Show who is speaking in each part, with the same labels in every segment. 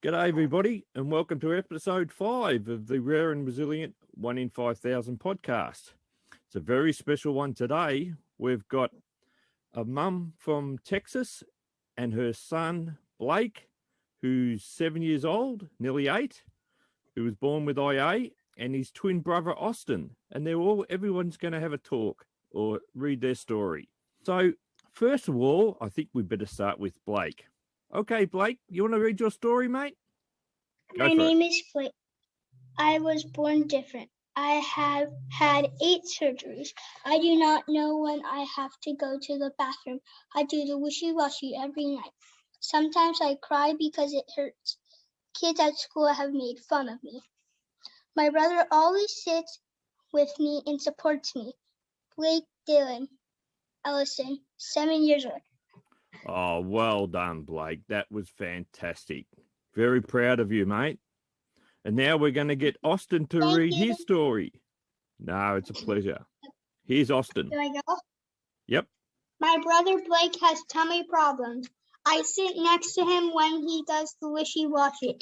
Speaker 1: G'day, everybody, and welcome to episode 5 of the Rare and Resilient 1 in 5,000 podcast. It's a very special one today. We've got a mum from Texas and her son, Blake, who's 7 years old, nearly 8, who was born with IA, and his twin brother, Austin. And everyone's going to have a talk or read their story. So, first of all, I think we better start with Blake. Okay, Blake, you want to read your story, mate?
Speaker 2: My name is Blake. I was born different. I have had 8 surgeries. I do not know when I have to go to the bathroom. I do the wishy-washy every night. Sometimes I cry because it hurts. Kids at school have made fun of me. My brother always sits with me and supports me. Blake Dylan Ellison, 7 years old.
Speaker 1: Oh, well done, Blake. That was fantastic. Very proud of you, mate. And now we're going to get Austin to read his story. No, it's a pleasure. Here's Austin.
Speaker 2: Do I go?
Speaker 1: Yep.
Speaker 2: My brother Blake has tummy problems. I sit next to him when he does the wishy-washy.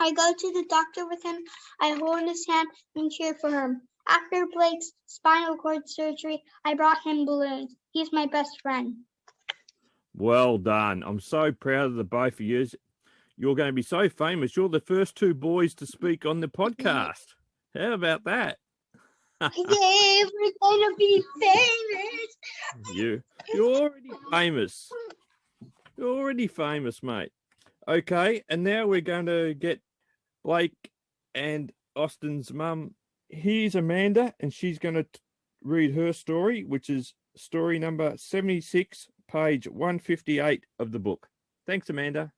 Speaker 2: I go to the doctor with him. I hold his hand and cheer for him. After Blake's spinal cord surgery, I brought him balloons. He's my best friend.
Speaker 1: Well done. I'm so proud of the both of you. You're going to be so famous. You're the first 2 boys to speak on the podcast. How about that?
Speaker 2: Yay, we're going to be famous.
Speaker 1: You're already famous. You're already famous, mate. Okay, and now we're going to get Blake and Austin's mum. Here's Amanda, and she's going to read her story, which is story number 76, page 158 of the book. Thanks, Amanda.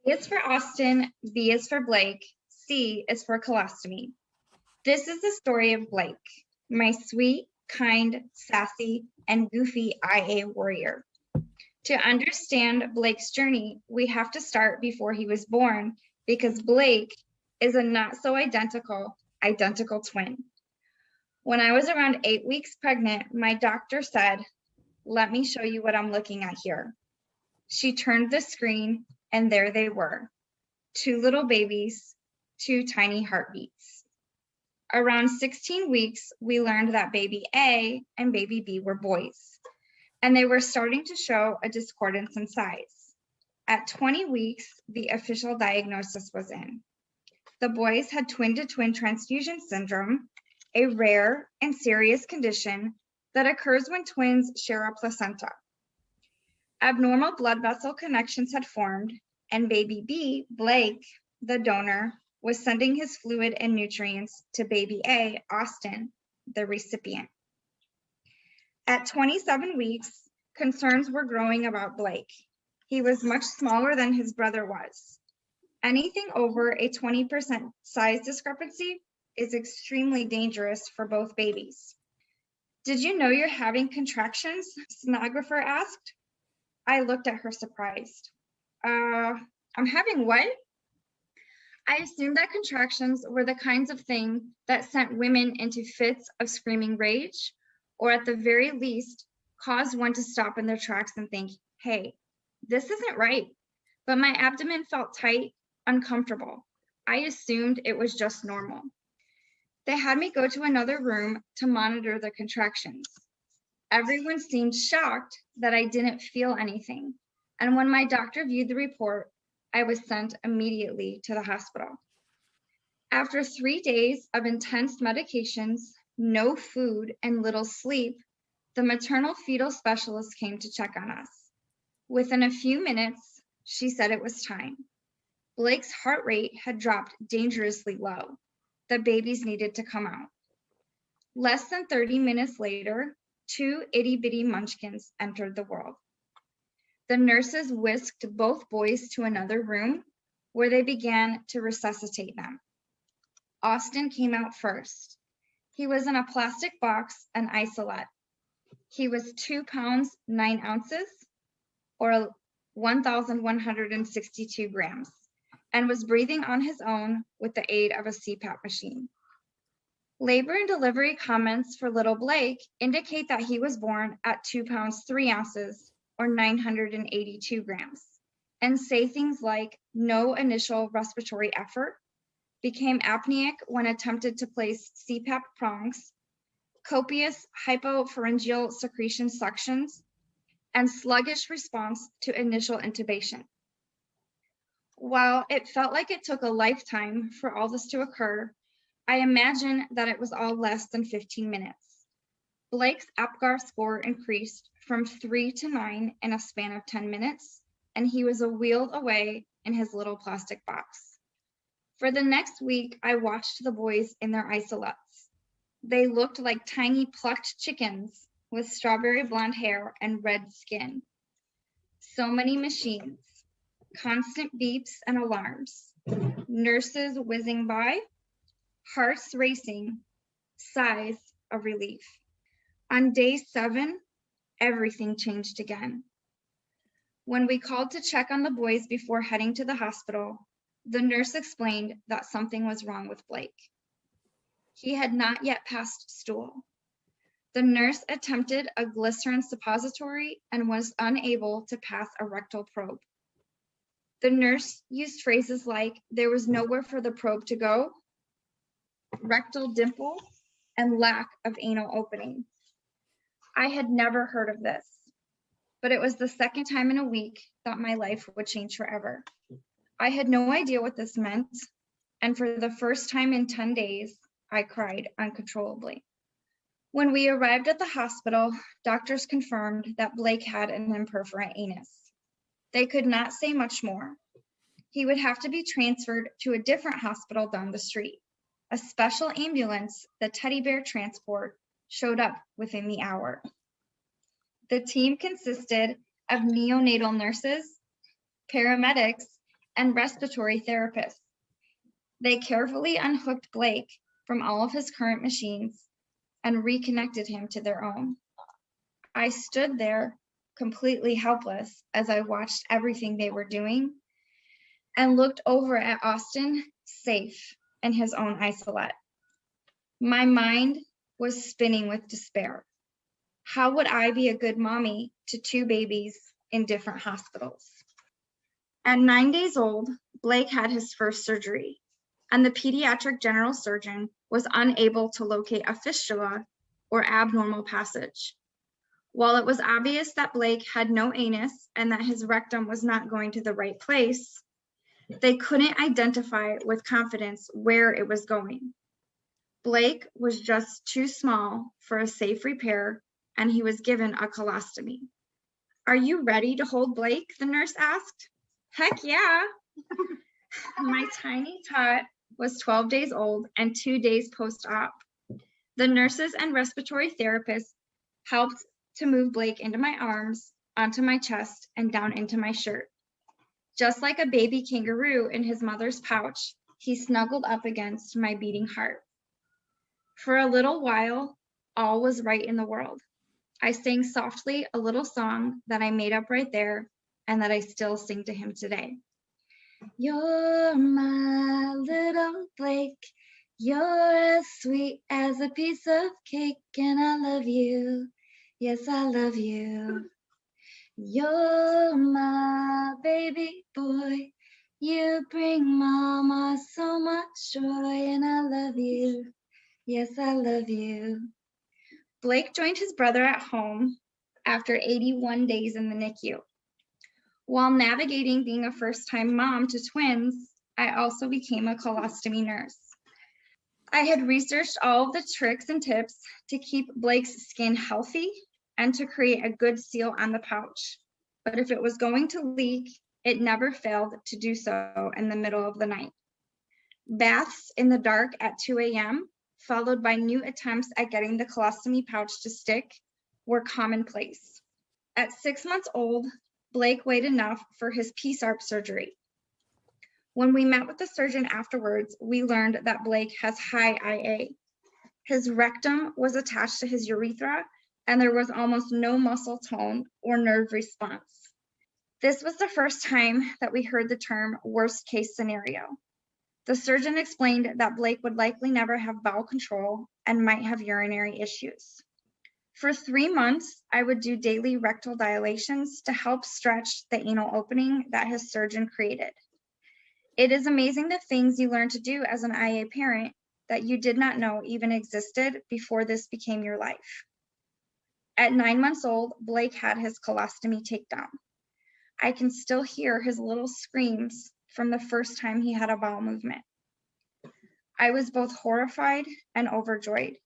Speaker 3: A is for Austin, B is for Blake, C is for colostomy. This is the story of Blake, my sweet, kind, sassy, and goofy IA warrior. To understand Blake's journey, we have to start before he was born, because Blake is a not so identical twin. When I was around 8 weeks pregnant, my doctor said, "Let me show you what I'm looking at here." She turned the screen, and there they were, 2 little babies, 2 tiny heartbeats. Around 16 weeks, we learned that baby A and baby B were boys, and they were starting to show a discordance in size. At 20 weeks, the official diagnosis was in. The boys had twin-to-twin transfusion syndrome, a rare and serious condition that occurs when twins share a placenta. Abnormal blood vessel connections had formed, and baby B, Blake, the donor, was sending his fluid and nutrients to baby A, Austin, the recipient. At 27 weeks, concerns were growing about Blake. He was much smaller than his brother was. Anything over a 20% size discrepancy is extremely dangerous for both babies. "Did you know you're having contractions?" sonographer asked. I looked at her surprised. I'm having what? I assumed that contractions were the kinds of thing that sent women into fits of screaming rage, or at the very least, caused one to stop in their tracks and think, hey, this isn't right. But my abdomen felt tight, uncomfortable. I assumed it was just normal. They had me go to another room to monitor the contractions. Everyone seemed shocked that I didn't feel anything. And when my doctor viewed the report, I was sent immediately to the hospital. After 3 days of intense medications, no food, and little sleep, the maternal fetal specialist came to check on us. Within a few minutes, she said it was time. Blake's heart rate had dropped dangerously low. The babies needed to come out. Less than 30 minutes later, 2 itty-bitty munchkins entered the world. The nurses whisked both boys to another room where they began to resuscitate them. Austin came out first. He was in a plastic box and isolate. He was 2 pounds, 9 ounces, or 1,162 grams, and was breathing on his own with the aid of a CPAP machine. Labor and delivery comments for little Blake indicate that he was born at 2 pounds, 3 ounces, or 982 grams, and say things like no initial respiratory effort, became apneic when attempted to place CPAP prongs, copious hypopharyngeal secretion suctions, and sluggish response to initial intubation. While it felt like it took a lifetime for all this to occur, I imagine that it was all less than 15 minutes. Blake's APGAR score increased from 3 to 9 in a span of 10 minutes, and he was wheeled away in his little plastic box. For the next week, I watched the boys in their isolates. They looked like tiny plucked chickens with strawberry blonde hair and red skin. So many machines, constant beeps and alarms, nurses whizzing by, hearts racing, sighs of relief. On day 7, everything changed again. When we called to check on the boys before heading to the hospital, the nurse explained that something was wrong with Blake. He had not yet passed stool. The nurse attempted a glycerin suppository and was unable to pass a rectal probe. The nurse used phrases like, there was nowhere for the probe to go, rectal dimple, and lack of anal opening. I had never heard of this, but it was the second time in a week that my life would change forever. I had no idea what this meant, and for the first time in 10 days, I cried uncontrollably. When we arrived at the hospital, doctors confirmed that Blake had an imperforate anus. They could not say much more. He would have to be transferred to a different hospital down the street. A special ambulance, the Teddy Bear Transport, showed up within the hour. The team consisted of neonatal nurses, paramedics, and respiratory therapists. They carefully unhooked Blake from all of his current machines and reconnected him to their own. I stood there completely helpless as I watched everything they were doing and looked over at Austin, safe in his own isolette. My mind was spinning with despair. How would I be a good mommy to 2 babies in different hospitals? At 9 days old, Blake had his first surgery, and the pediatric general surgeon was unable to locate a fistula or abnormal passage. While it was obvious that Blake had no anus and that his rectum was not going to the right place, they couldn't identify with confidence where it was going. Blake was just too small for a safe repair, and he was given a colostomy. "Are you ready to hold Blake?" the nurse asked. "Heck yeah." My tiny tot was 12 days old and 2 days post-op. The nurses and respiratory therapists helped to move Blake into my arms, onto my chest, and down into my shirt. Just like a baby kangaroo in his mother's pouch, he snuggled up against my beating heart. For a little while, all was right in the world. I sang softly a little song that I made up right there and that I still sing to him today. You're my little Blake. You're as sweet as a piece of cake, and I love you. Yes, I love you. You're my baby boy. You bring mama so much joy, and I love you. Yes, I love you. Blake joined his brother at home after 81 days in the NICU. While navigating being a first-time mom to twins, I also became a colostomy nurse. I had researched all of the tricks and tips to keep Blake's skin healthy and to create a good seal on the pouch. But if it was going to leak, it never failed to do so in the middle of the night. Baths in the dark at 2 a.m., followed by new attempts at getting the colostomy pouch to stick, were commonplace. At 6 months old, Blake weighed enough for his PSARP surgery. When we met with the surgeon afterwards, we learned that Blake has high IA. His rectum was attached to his urethra, and there was almost no muscle tone or nerve response. This was the first time that we heard the term worst case scenario. The surgeon explained that Blake would likely never have bowel control and might have urinary issues. For 3 months, I would do daily rectal dilations to help stretch the anal opening that his surgeon created. It is amazing the things you learn to do as an IA parent that you did not know even existed before this became your life. At 9 months old, Blake had his colostomy takedown. I can still hear his little screams from the first time he had a bowel movement. I was both horrified and overjoyed.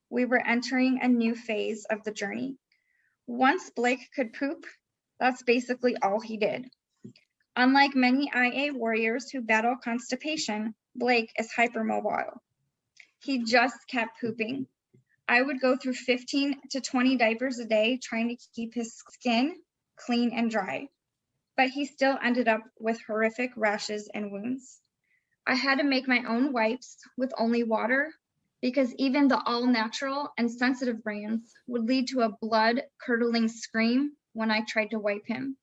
Speaker 3: We were entering a new phase of the journey. Once Blake could poop, that's basically all he did. Unlike many IA warriors who battle constipation, Blake is hypermobile. He just kept pooping. I would go through 15 to 20 diapers a day trying to keep his skin clean and dry, but he still ended up with horrific rashes and wounds. I had to make my own wipes with only water because even the all-natural and sensitive brands would lead to a blood-curdling scream when I tried to wipe him.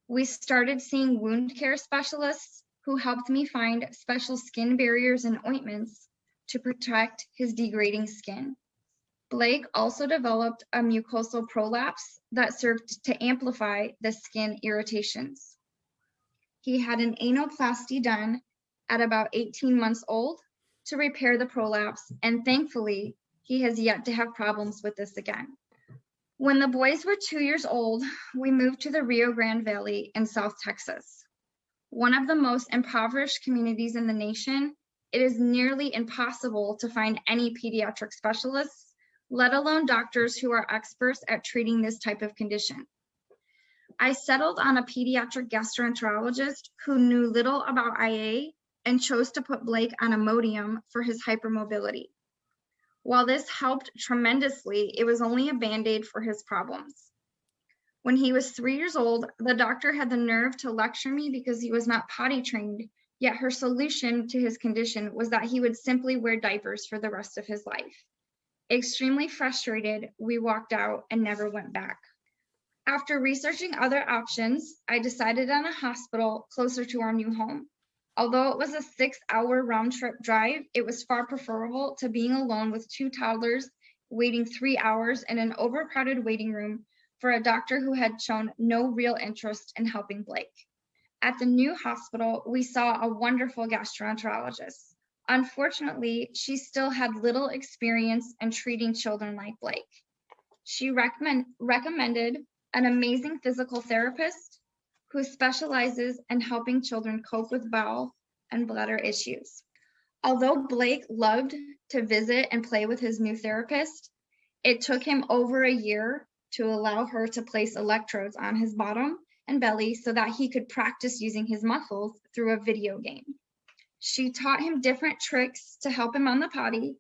Speaker 3: We started seeing wound care specialists who helped me find special skin barriers and ointments to protect his degrading skin. Blake also developed a mucosal prolapse that served to amplify the skin irritations. He had an anoplasty done at about 18 months old to repair the prolapse, and thankfully, he has yet to have problems with this again. When the boys were 2 years old, we moved to the Rio Grande Valley in South Texas. One of the most impoverished communities in the nation, it is nearly impossible to find any pediatric specialists, let alone doctors who are experts at treating this type of condition. I settled on a pediatric gastroenterologist who knew little about IA and chose to put Blake on Imodium for his hypermobility. While this helped tremendously, it was only a Band-Aid for his problems. When he was 3 years old, the doctor had the nerve to lecture me because he was not potty trained, yet her solution to his condition was that he would simply wear diapers for the rest of his life. Extremely frustrated, we walked out and never went back. After researching other options, I decided on a hospital closer to our new home. Although it was a 6-hour round trip drive, it was far preferable to being alone with 2 toddlers waiting 3 hours in an overcrowded waiting room for a doctor who had shown no real interest in helping Blake. At the new hospital, we saw a wonderful gastroenterologist. Unfortunately, she still had little experience in treating children like Blake. She recommended an amazing physical therapist who specializes in helping children cope with bowel and bladder issues. Although Blake loved to visit and play with his new therapist, it took him over a year to allow her to place electrodes on his bottom and belly so that he could practice using his muscles through a video game. She taught him different tricks to help him on the potty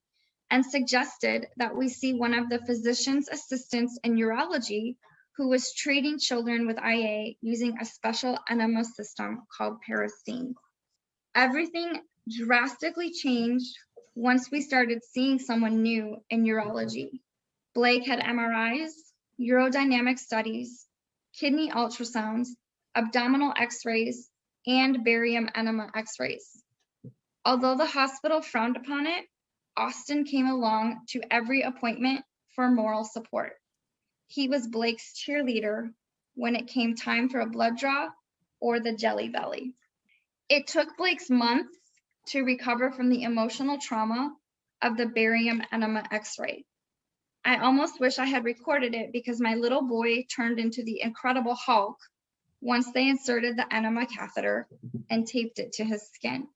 Speaker 3: and suggested that we see one of the physician's assistants in urology who was treating children with IA using a special enema system called Peristeen. Everything drastically changed once we started seeing someone new in urology. Blake had MRIs, urodynamic studies, kidney ultrasounds, abdominal x-rays, and barium enema x-rays. Although the hospital frowned upon it, Austin came along to every appointment for moral support. He was Blake's cheerleader when it came time for a blood draw or the jelly belly. It took Blake's months to recover from the emotional trauma of the barium enema x-ray. I almost wish I had recorded it because my little boy turned into the Incredible Hulk once they inserted the enema catheter and taped it to his skin.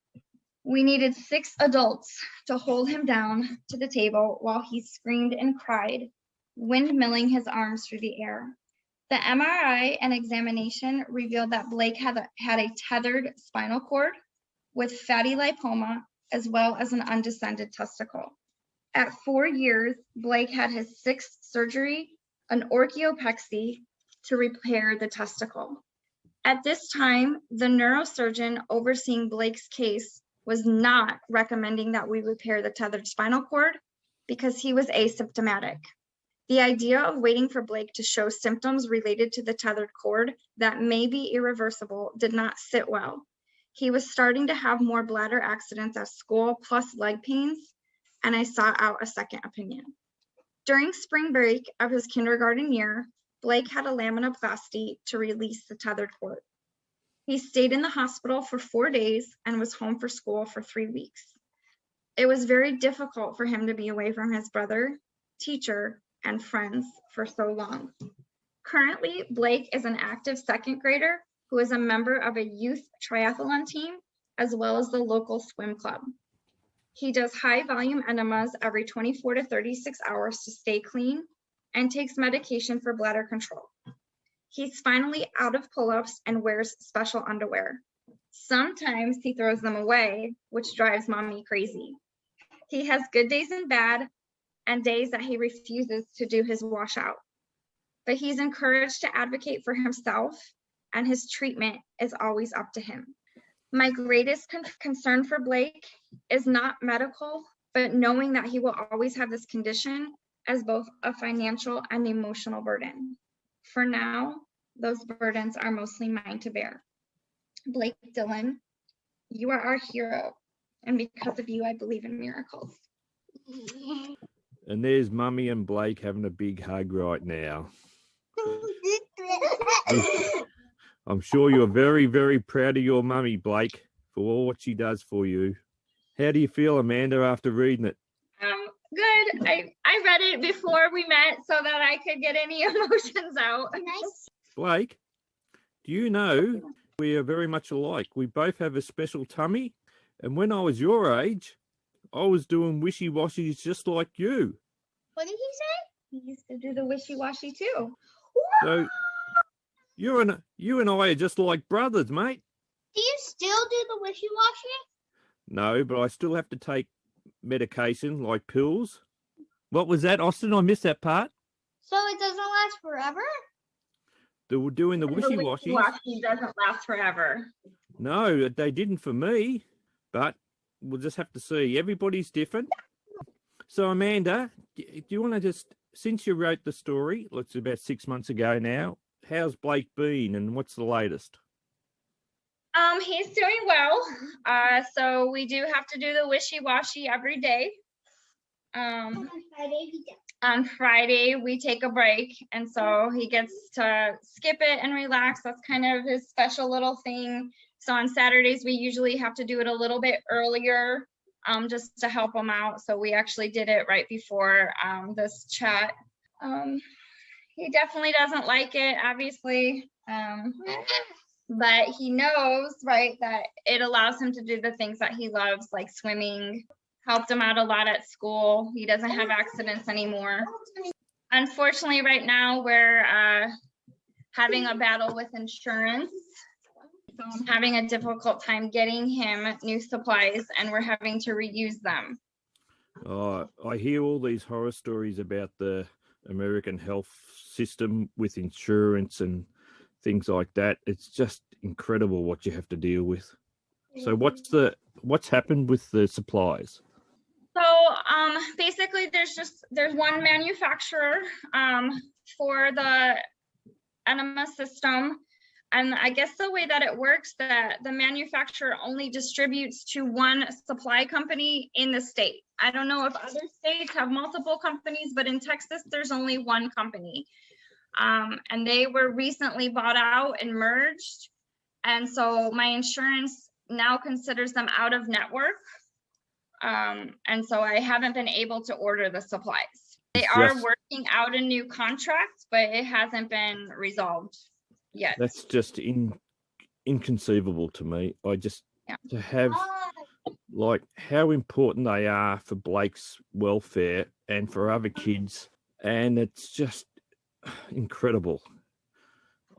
Speaker 3: We needed 6 adults to hold him down to the table while he screamed and cried, windmilling his arms through the air. The MRI and examination revealed that Blake had a tethered spinal cord with fatty lipoma, as well as an undescended testicle. At 4 years, Blake had his 6th surgery, an orchiopexy, to repair the testicle. At this time, the neurosurgeon overseeing Blake's case was not recommending that we repair the tethered spinal cord because he was asymptomatic. The idea of waiting for Blake to show symptoms related to the tethered cord that may be irreversible did not sit well. He was starting to have more bladder accidents at school plus leg pains, and I sought out a second opinion. During spring break of his kindergarten year, Blake had a laminoplasty to release the tethered cord. He stayed in the hospital for 4 days and was home for school for 3 weeks. It was very difficult for him to be away from his brother, teacher, and friends for so long. Currently, Blake is an active second grader who is a member of a youth triathlon team, as well as the local swim club. He does high volume enemas every 24 to 36 hours to stay clean and takes medication for bladder control. He's finally out of pull-ups and wears special underwear. Sometimes he throws them away, which drives mommy crazy. He has good days and bad, and days that he refuses to do his washout. But he's encouraged to advocate for himself, and his treatment is always up to him. My greatest concern for Blake is not medical, but knowing that he will always have this condition as both a financial and emotional burden. For now, those burdens are mostly mine to bear. Blake Dillon, you are our hero, and because of you, I believe in miracles.
Speaker 1: And there's Mummy and Blake having a big hug right now. I'm sure you're very, very proud of your mummy, Blake, for all what she does for you. How do you feel, Amanda, after reading it?
Speaker 3: Good. I read it before we met so that I could get any emotions out.
Speaker 2: Nice.
Speaker 1: Blake, do you know we are very much alike? We both have a special tummy, and when I was your age, I was doing wishy-washies just like you.
Speaker 2: What did he say?
Speaker 3: He used to do the wishy-washy too.
Speaker 1: So you and I are just like brothers, mate.
Speaker 2: Do you still do the wishy-washy?
Speaker 1: No, but I still have to take medication like pills. What was that, Austin? I missed that part.
Speaker 2: So it doesn't last forever?
Speaker 1: They were doing the wishy-washies.
Speaker 3: The wishy-washy doesn't last forever.
Speaker 1: No, they didn't for me, but we'll just have to see. Everybody's different. So, Amanda, do you want to just, since you wrote the story, it's about 6 months ago now, how's Blake been and what's the latest?
Speaker 3: He's doing well. So we do have to do the wishy-washy every day. On Friday, we take a break, and so he gets to skip it and relax. That's kind of his special little thing. So on Saturdays, we usually have to do it a little bit earlier, just to help him out. So we actually did it right before this chat. He definitely doesn't like it, obviously. But he knows, right, that it allows him to do the things that he loves, like swimming, helped him out a lot at school. He doesn't have accidents anymore. Unfortunately, right now, we're having a battle with insurance. So I'm having a difficult time getting him new supplies, and we're having to reuse them.
Speaker 1: I hear all these horror stories about the American health system with insurance and things like that. It's just incredible what you have to deal with. So what's happened with the supplies?
Speaker 3: So basically there's one manufacturer for the enema system. And I guess the way that it works, that the manufacturer only distributes to one supply company in the state. I don't know if other states have multiple companies, but in Texas, there's only one company. And they were recently bought out and merged. And so my insurance now considers them out of network. And so I haven't been able to order the supplies. They are working out a new contract, but it hasn't been resolved yet.
Speaker 1: That's just inconceivable to me. To have like how important they are for Blake's welfare and for other kids. And it's just incredible.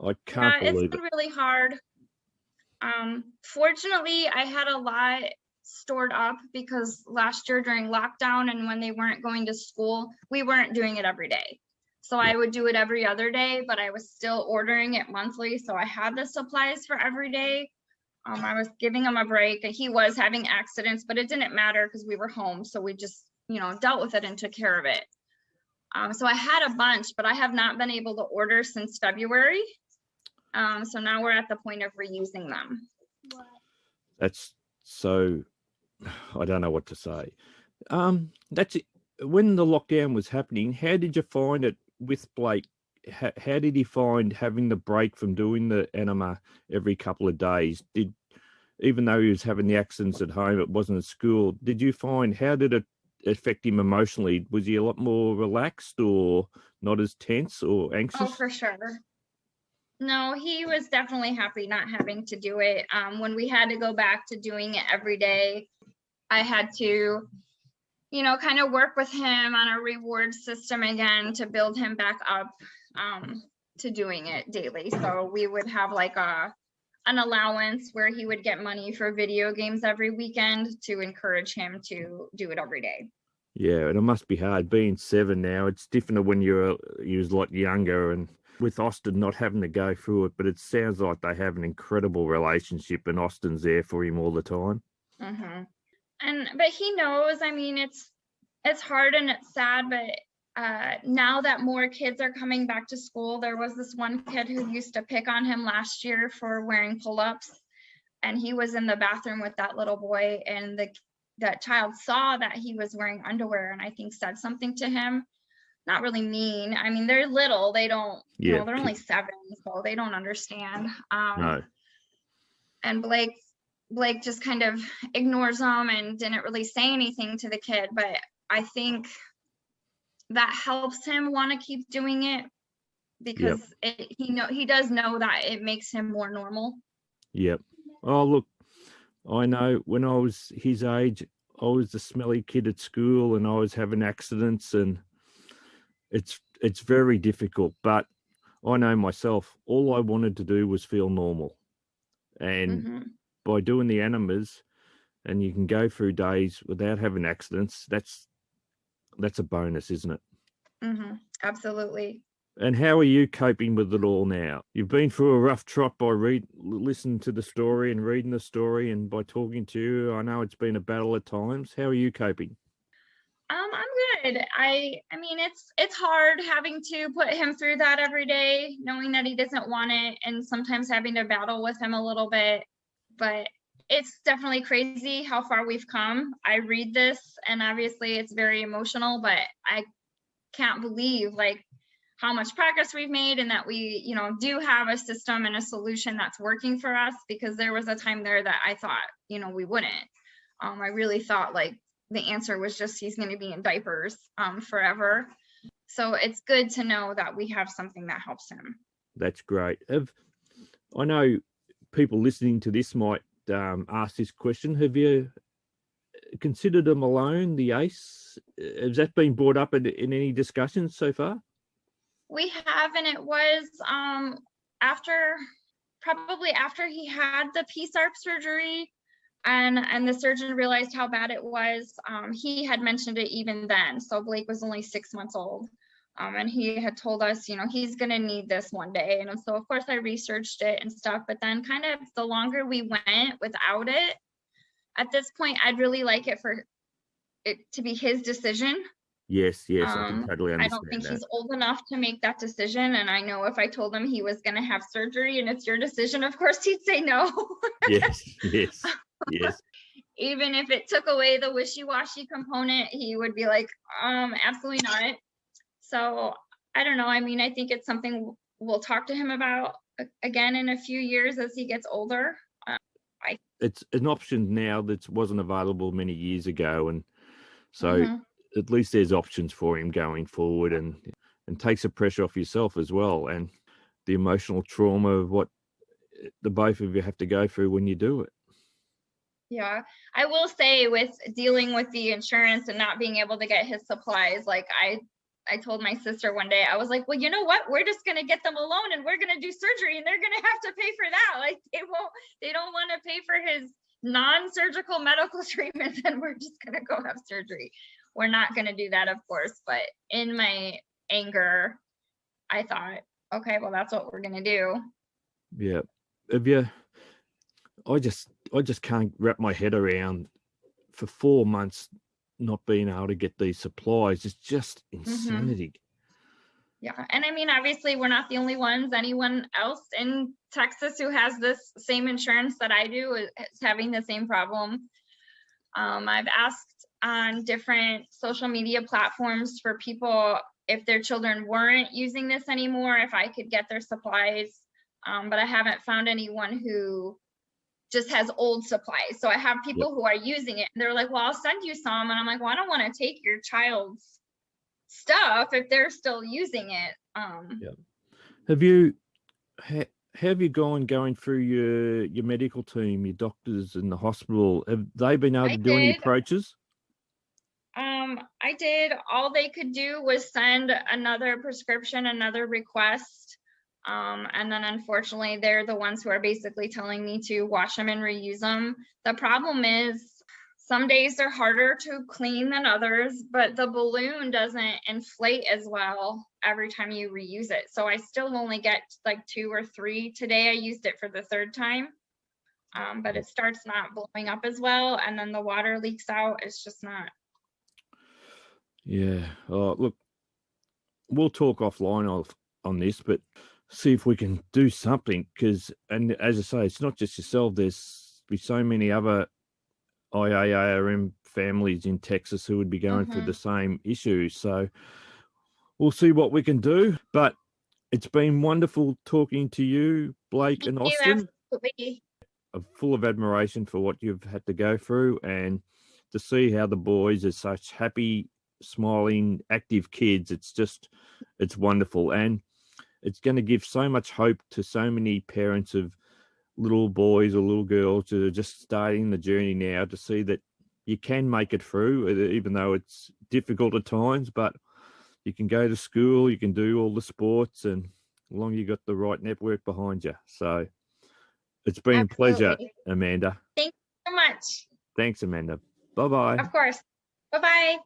Speaker 1: I can't believe
Speaker 3: it's been really hard. Fortunately, I had a lot stored up because last year during lockdown and when they weren't going to school, we weren't doing it every day. So I would do it every other day, but I was still ordering it monthly. So I had the supplies for every day. I was giving him a break. He was having accidents, but it didn't matter because we were home. So we just, dealt with it and took care of it. So I had a bunch, but I have not been able to order since February. So now we're at the point of reusing them.
Speaker 1: That's so, I don't know what to say. That's it. when the lockdown was happening, how did you find it with Blake? How did he find having the break from doing the enema every couple of days? Even though he was having the accidents at home, it wasn't at school. Did you find, how did it affect him emotionally? Was he a lot more relaxed or not as tense or anxious?
Speaker 3: Oh, for sure. No, he was definitely happy not having to do it. When we had to go back to doing it every day, I had to, kind of work with him on a reward system again to build him back up to doing it daily. So we would have like an allowance where he would get money for video games every weekend to encourage him to do it every day.
Speaker 1: Yeah, and it must be hard being 7 now. It's different when you was a lot younger, and with Austin not having to go through it, but it sounds like they have an incredible relationship and Austin's there for him all the time.
Speaker 3: Mm-hmm. But he knows, I mean, it's hard and it's sad, but now that more kids are coming back to school, there was this one kid who used to pick on him last year for wearing pull-ups, and he was in the bathroom with that little boy, and that child saw that he was wearing underwear and I think said something to him. Not really mean. I mean, they're little. They don't, they're only 7, so they don't understand.
Speaker 1: No.
Speaker 3: And Blake just kind of ignores them and didn't really say anything to the kid, but I think that helps him want to keep doing it because he does know that it makes him more normal.
Speaker 1: Yep. Oh, look, I know when I was his age, I was the smelly kid at school and I was having accidents, and it's very difficult, but I know myself, all I wanted to do was feel normal. And by doing the enemas, and you can go through days without having accidents, that's a bonus, isn't it?
Speaker 3: Absolutely.
Speaker 1: And how are you coping with it all now? You've been through a rough trot by listening to the story and reading the story and by talking to you. I know it's been a battle at times. How are you coping?
Speaker 3: I'm good. I mean, it's hard having to put him through that every day, knowing that he doesn't want it, and sometimes having to battle with him a little bit. But it's definitely crazy how far we've come. I read this, and obviously it's very emotional, but I can't believe like how much progress we've made, and that we, do have a system and a solution that's working for us, because there was a time there that I thought, we wouldn't. I really thought like the answer was just he's going to be in diapers forever. So it's good to know that we have something that helps him.
Speaker 1: That's great. I know people listening to this might ask this question. Have you considered him alone, the ACE? Has that been brought up in any discussions so far?
Speaker 3: We have, and it was probably after he had the PSARP surgery, and the surgeon realized how bad it was. He had mentioned it even then. So Blake was only 6 months old. And he had told us, he's going to need this one day. And so, of course, I researched it and stuff. But then kind of the longer we went without it, at this point, I'd really like it for it to be his decision.
Speaker 1: Yes, I can totally understand.
Speaker 3: I don't think he's old enough to make that decision. And I know if I told him he was going to have surgery and it's your decision, of course, he'd say no.
Speaker 1: Yes.
Speaker 3: Even if it took away the wishy-washy component, he would be like, absolutely not. So I don't know. I mean, I think it's something we'll talk to him about again in a few years as he gets older.
Speaker 1: It's an option now that wasn't available many years ago. And so at least there's options for him going forward, and takes the pressure off yourself as well, and the emotional trauma of what the both of you have to go through when you do it.
Speaker 3: Yeah, I will say with dealing with the insurance and not being able to get his supplies, like I told my sister one day, I was like, well, you know what? We're just going to get them a loan and we're going to do surgery, and they're going to have to pay for that. Like they don't want to pay for his non-surgical medical treatments, and we're just going to go have surgery. We're not going to do that, of course. But in my anger, I thought, okay, well, that's what we're going to do.
Speaker 1: Yeah. I just can't wrap my head around for 4 months not being able to get these supplies. It's just insanity.
Speaker 3: Yeah. And I mean, obviously we're not the only ones. Anyone else in Texas who has this same insurance that I do is having the same problem. I've asked on different social media platforms for people if their children weren't using this anymore, if I could get their supplies. But I haven't found anyone who just has old supplies. So I have people who are using it and they're like, well, I'll send you some. And I'm like, well, I don't want to take your child's stuff if they're still using it.
Speaker 1: Have you going through your medical team, your doctors in the hospital? Have they been able to do any approaches?
Speaker 3: I did. All they could do was send another prescription, another request. And then unfortunately, they're the ones who are basically telling me to wash them and reuse them. The problem is some days they're harder to clean than others, but the balloon doesn't inflate as well every time you reuse it. So I still only get like 2 or 3. Today I used it for the 3rd time, but it starts not blowing up as well. And then the water leaks out. It's just not.
Speaker 1: Yeah. Look, we'll talk offline on this, but see if we can do something, because, and as I say, it's not just yourself. There's be so many other IAARM families in Texas who would be going through the same issues. So we'll see what we can do. But it's been wonderful talking to you, Blake and Austin.
Speaker 3: Absolutely.
Speaker 1: I'm full of admiration for what you've had to go through, and to see how the boys are such happy, smiling, active kids. It's wonderful. And it's going to give so much hope to so many parents of little boys or little girls who are just starting the journey now, to see that you can make it through, even though it's difficult at times, but you can go to school, you can do all the sports, and as long as you got the right network behind you. So it's been a pleasure, Amanda.
Speaker 3: Thank you so much.
Speaker 1: Thanks, Amanda. Bye-bye.
Speaker 3: Of course. Bye-bye.